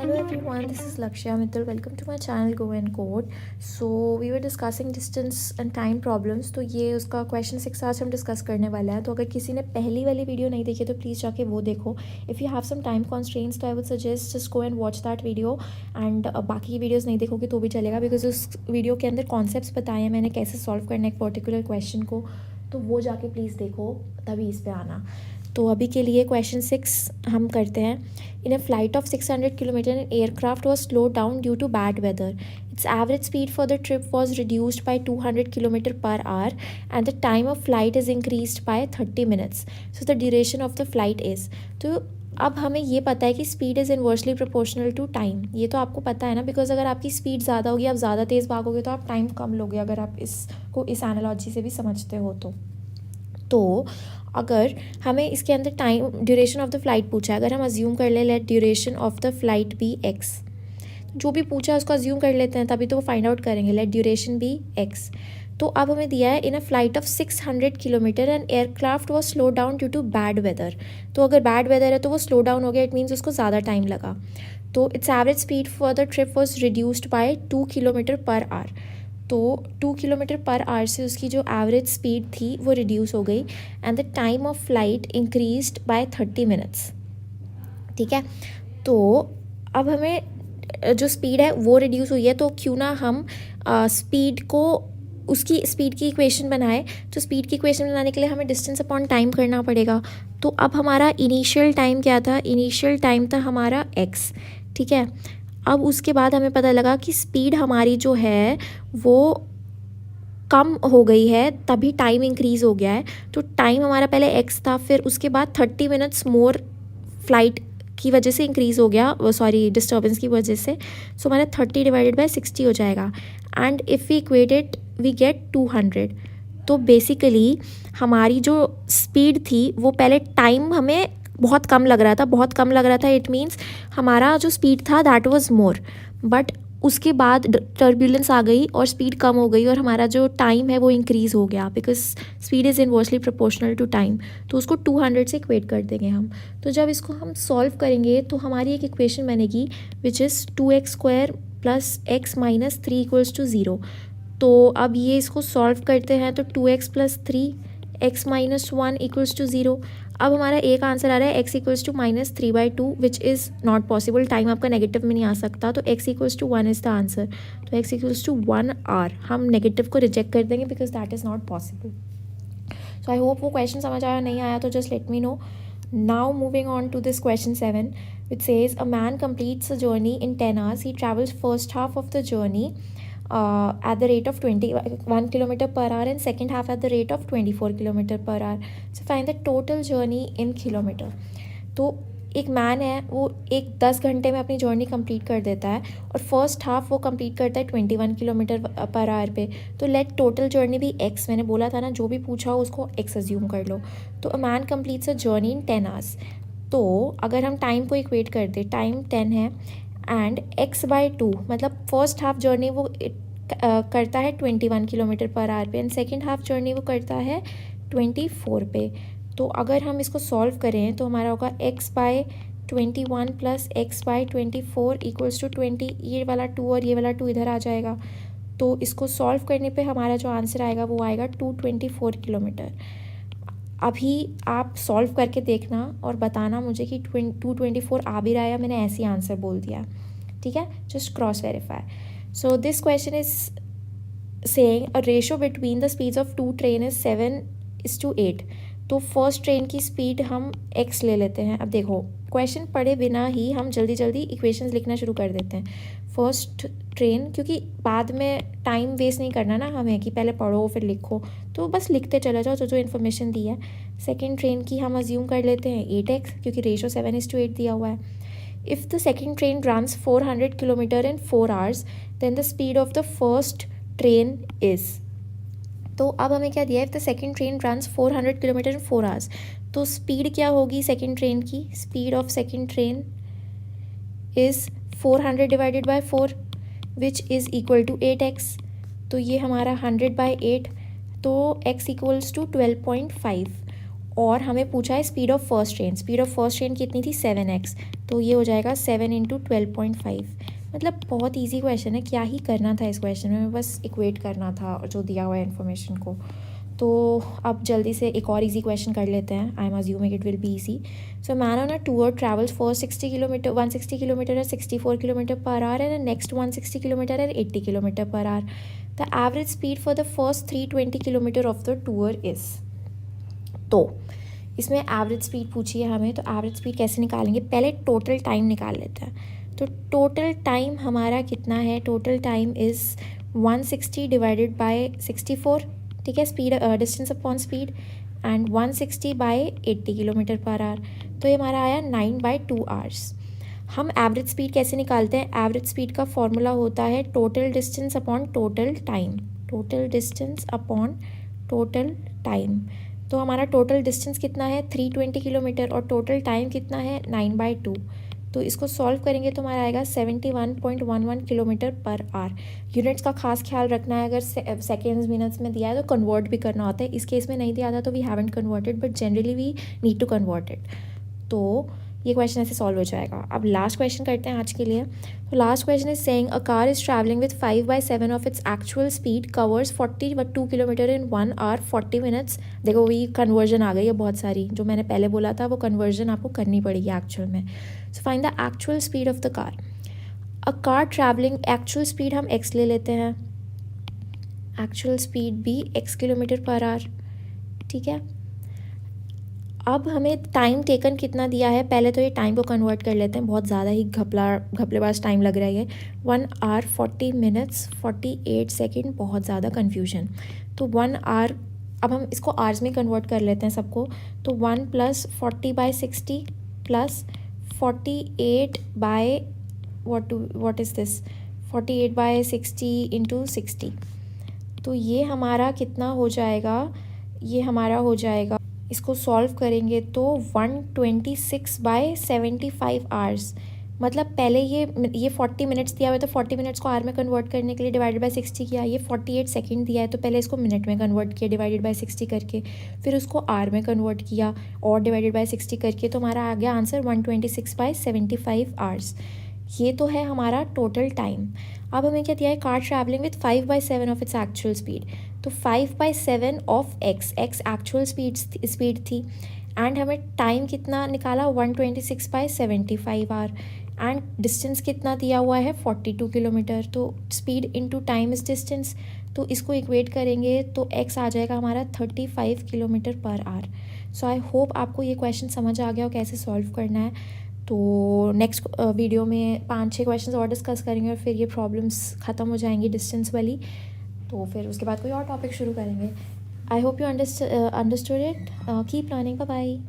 Hello everyone, this is Lakshya Mittal. Welcome to my channel Go and Code. So we were discussing distance and time problems. तो ये उसका question 6 आज हम discuss करने वाला है. तो अगर किसी ने पहली वाली वीडियो नहीं देखी तो प्लीज़ जाके वो देखो. If you have some time constraints तो I would suggest just go and watch that video. And बाकी की वीडियोज़ नहीं देखोगे तो भी चलेगा, बिकॉज उस वीडियो के अंदर कॉन्सेप्ट्स बताए हैं मैंने कैसे सॉल्व करना है एक पर्टिकुलर क्वेश्चन को. तो वो जाके प्लीज़ देखो, तभी इस पर आना. तो अभी के लिए क्वेश्चन 6 हम करते हैं. In a flight of 600 kilometre an aircraft was slow down due to bad weather. Its average speed for the trip was reduced by 200 kilometre per hour and the time of flight is increased by 30 minutes. So the duration of the flight is. तो अब हमें ये पता है कि speed is inversely proportional to time. ये तो आपको पता है ना, बिकॉज अगर आपकी स्पीड ज़्यादा होगी, आप ज़्यादा तेज़ भागोगे तो आप टाइम कम लोगे, अगर आप इसको इस एनालॉजी से भी समझते हो तो अगर हमें इसके अंदर time duration of the flight पूछा है, अगर हम अज्यूम कर ले let duration of the flight be X, जो भी पूछा है उसको अज्यूम कर लेते हैं, तभी तो वो फाइंड आउट करेंगे. Let duration be X. तो अब हमें दिया है in a flight of 600 kilometre and aircraft was slow down due to bad weather. तो अगर बैड वेदर है तो वो स्लो डाउन हो गया, इट मीन्स उसको ज़्यादा टाइम लगा. तो it's average speed for the trip was reduced by 2 kilometre per hour. तो 2 किलोमीटर पर आवर से उसकी जो एवरेज स्पीड थी वो रिड्यूस हो गई and the time of flight increased by 30 minutes. ठीक है. तो अब हमें जो स्पीड है वो रिड्यूस हुई है, तो क्यों ना हम स्पीड को उसकी स्पीड की इक्वेशन बनाए. तो स्पीड की इक्वेशन बनाने के लिए हमें डिस्टेंस अपॉन टाइम करना पड़ेगा. तो अब हमारा इनिशियल टाइम क्या था? इनिशियल टाइम था हमारा x. ठीक है. अब उसके बाद हमें पता लगा कि स्पीड हमारी जो है वो कम हो गई है, तभी टाइम इंक्रीज़ हो गया है. तो टाइम हमारा पहले x था, फिर उसके बाद 30 मिनट्स मोर फ्लाइट की वजह से इंक्रीज़ हो गया, सॉरी डिस्टर्बेंस की वजह से. सो हमारा 30 डिवाइडेड बाय 60 हो जाएगा. And if we equate it we get 200. तो बेसिकली हमारी जो स्पीड थी वो पहले टाइम हमें बहुत कम लग रहा था. इट मीन्स हमारा जो स्पीड था दैट वाज मोर, बट उसके बाद टर्बुलेंस आ गई और स्पीड कम हो गई और हमारा जो टाइम है वो इंक्रीज़ हो गया, because speed is inversely proportional to time. तो उसको 200 से इक्वेट कर देंगे हम. तो जब इसको हम सॉल्व करेंगे तो हमारी एक इक्वेशन बनेगी which is 2x² plus x minus 3 equals to 0. तो अब ये इसको सॉल्व करते हैं तो 2x plus 3 x minus 1 equals to 0. अब हमारा एक आंसर आ रहा है x equals to minus 3/2 which is not possible. Time आपका नेगेटिव में नहीं आ सकता, तो x equals to 1 is the answer. तो x इक्वल्स टू 1 आर. हम नेगेटिव को रिजेक्ट कर देंगे because that is not possible. So I hope वो क्वेश्चन समझ आया. नहीं आया तो just let me know. Now moving on to this question 7 which says a man completes a journey in 10 hours. He travels first half of the journey at the rate of 21 kilometer per hour and second half at the rate of 24 kilometer per hour. So find the total journey in kilometer. तो एक man है, वो 10 घंटे में अपनी journey complete कर देता है और फर्स्ट हाफ वो कंप्लीट करता है 21 किलोमीटर पर आवर पे. तो लेट टोटल जर्नी भी x, मैंने बोला था ना जो भी पूछा हो उसको x अज्यूम कर लो. तो a man completes a journey in 10 hours. तो अगर हम टाइम को इक्वेट कर दे, टाइम 10 है एंड x/2, मतलब फर्स्ट हाफ जर्नी वो करता है 21 किलोमीटर पर आवर पे एंड सेकेंड हाफ जर्नी वो करता है 24 पे. तो अगर हम इसको सॉल्व करें तो हमारा होगा x/21 plus x/24 equals to 20. ये वाला 2 और ये वाला 2 इधर आ जाएगा. तो इसको सॉल्व करने पे हमारा जो आंसर आएगा वो आएगा 224 किलोमीटर. अभी आप सॉल्व करके देखना और बताना मुझे कि 224 आ भी रहा है या मैंने ऐसे ही आंसर बोल दिया. ठीक है, just cross verify. So this question is saying a ratio between the speeds of 2 train is 7:8. तो फर्स्ट ट्रेन की स्पीड हम x ले लेते हैं. अब देखो क्वेश्चन पढ़े बिना ही हम जल्दी जल्दी इक्वेशंस लिखना शुरू कर देते हैं. फर्स्ट ट्रेन, क्योंकि बाद में टाइम वेस्ट नहीं करना ना हमें कि पहले पढ़ो फिर लिखो, तो बस लिखते चले जाओ जो इन्फॉर्मेशन दी है. सेकेंड ट्रेन की हम अज्यूम कर लेते हैं 8x, क्योंकि रेशो 7:8 दिया हुआ है. If the second train runs 400 kilometre in 4 hours then the speed of the first train is. तो अब हमें क्या दिया है? If the second train runs 400 kilometre in 4 hours, तो स्पीड क्या होगी सेकेंड ट्रेन की? Speed of second train is 400 divided by 4 which is equal to 8x. तो ये हमारा 100/8, तो x इक्वल्स टू 12.5. और हमें पूछा है speed of first train. Speed of first train कितनी थी 7x, तो ये हो जाएगा 7 इंटू 12.5। मतलब बहुत इजी क्वेश्चन है, क्या ही करना था इस क्वेश्चन में, बस इक्वेट करना था जो दिया हुआ है इन्फॉर्मेशन को। तो अब जल्दी से एक और इजी क्वेश्चन कर लेते हैं। I am assuming it will be easy. So man on a tour travels first 160 kilometre at 64 kilometre per hour and next 160 kilometre at 80 kilometre per hour. The average speed for the first 320 kilometre of the tour is. तो इसमें average speed पूछी है हमें, तो average speed कैसे निकालेंगे, पहले total time निकाल लेते हैं। तो टोटल टाइम हमारा कितना है, total time is 160 divided by 64, ठीक है, speed distance upon speed, and 160 by 80 kilometre per hour, तो ये हमारा आया 9/2 आवर्स। हम एवरेज स्पीड कैसे निकालते हैं, एवरेज स्पीड का फॉर्मूला होता है total distance upon total time, total distance upon total time. तो हमारा टोटल डिस्टेंस कितना है 320 किलोमीटर और टोटल टाइम कितना है 9/2। तो इसको सॉल्व करेंगे तो हमारा आएगा 71.11 किलोमीटर पर आवर। यूनिट्स का खास ख्याल रखना है, अगर सेकेंड्स मिनट्स में दिया है तो कन्वर्ट भी करना होता है। इस केस में नहीं दिया था तो we haven't converted, but generally we need to convert it. तो ये क्वेश्चन ऐसे सॉल्व हो जाएगा। अब लास्ट क्वेश्चन करते हैं आज के लिए। तो last question is saying a car is travelling with 5/7 of its actual speed covers 42 kilometre in 1 hour 40 minutes. देखो वही कन्वर्जन आ गई है बहुत सारी, जो मैंने पहले बोला था वो कन्वर्जन आपको करनी पड़ेगी एक्चुअल में। So find the actual speed of the car. A car travelling, actual speed हम x ले लेते हैं, एक्चुअल स्पीड भी x किलोमीटर पर आवर, ठीक है। अब हमें टाइम टेकन कितना दिया है, पहले तो ये टाइम को कन्वर्ट कर लेते हैं, बहुत ज़्यादा ही घपलेबाज टाइम लग रहा है ये। 1 आवर 40 मिनट्स 48 सेकेंड, बहुत ज़्यादा कन्फ्यूजन। तो 1 आवर, अब हम इसको आवर्स में कन्वर्ट कर लेते हैं सबको। तो 1 + 40/60 plus 48 by what is this 48/60 into 60। तो ये हमारा कितना हो जाएगा, ये हमारा हो जाएगा, इसको सॉल्व करेंगे तो 126/75 आवर्स। मतलब पहले ये 40 मिनट्स दिया हुआ है तो 40 मिनट्स को आवर में कन्वर्ट करने के लिए डिवाइडेड बाय 60 किया। ये 48 सेकंड दिया है तो पहले इसको मिनट में कन्वर्ट किया डिवाइडेड बाय 60 करके, फिर उसको आवर में कन्वर्ट किया और डिवाइडेड बाय 60 करके, तो हमारा आ गया आंसर 126/75 आवर्स। ये तो है हमारा टोटल टाइम। अब हमें क्या दिया है, car travelling with 5/7 of its actual speed. तो 5/7 ऑफ x एक्चुअल स्पीड थी, एंड हमें टाइम कितना निकाला 126/75 आवर, एंड डिस्टेंस कितना दिया हुआ है 42 किलोमीटर। तो speed into time is distance, तो इसको इक्वेट करेंगे तो x आ जाएगा हमारा 35 kilometre per our. So I hope आपको ये क्वेश्चन समझ आ गया हो कैसे सॉल्व करना है। तो नेक्स्ट वीडियो में 5-6 क्वेश्चन और डिस्कस करेंगे और फिर ये प्रॉब्लम्स ख़त्म हो जाएंगी डिस्टेंस वाली। तो फिर उसके बाद कोई और टॉपिक शुरू करेंगे। I hope you understood it. Keep learning, bye bye.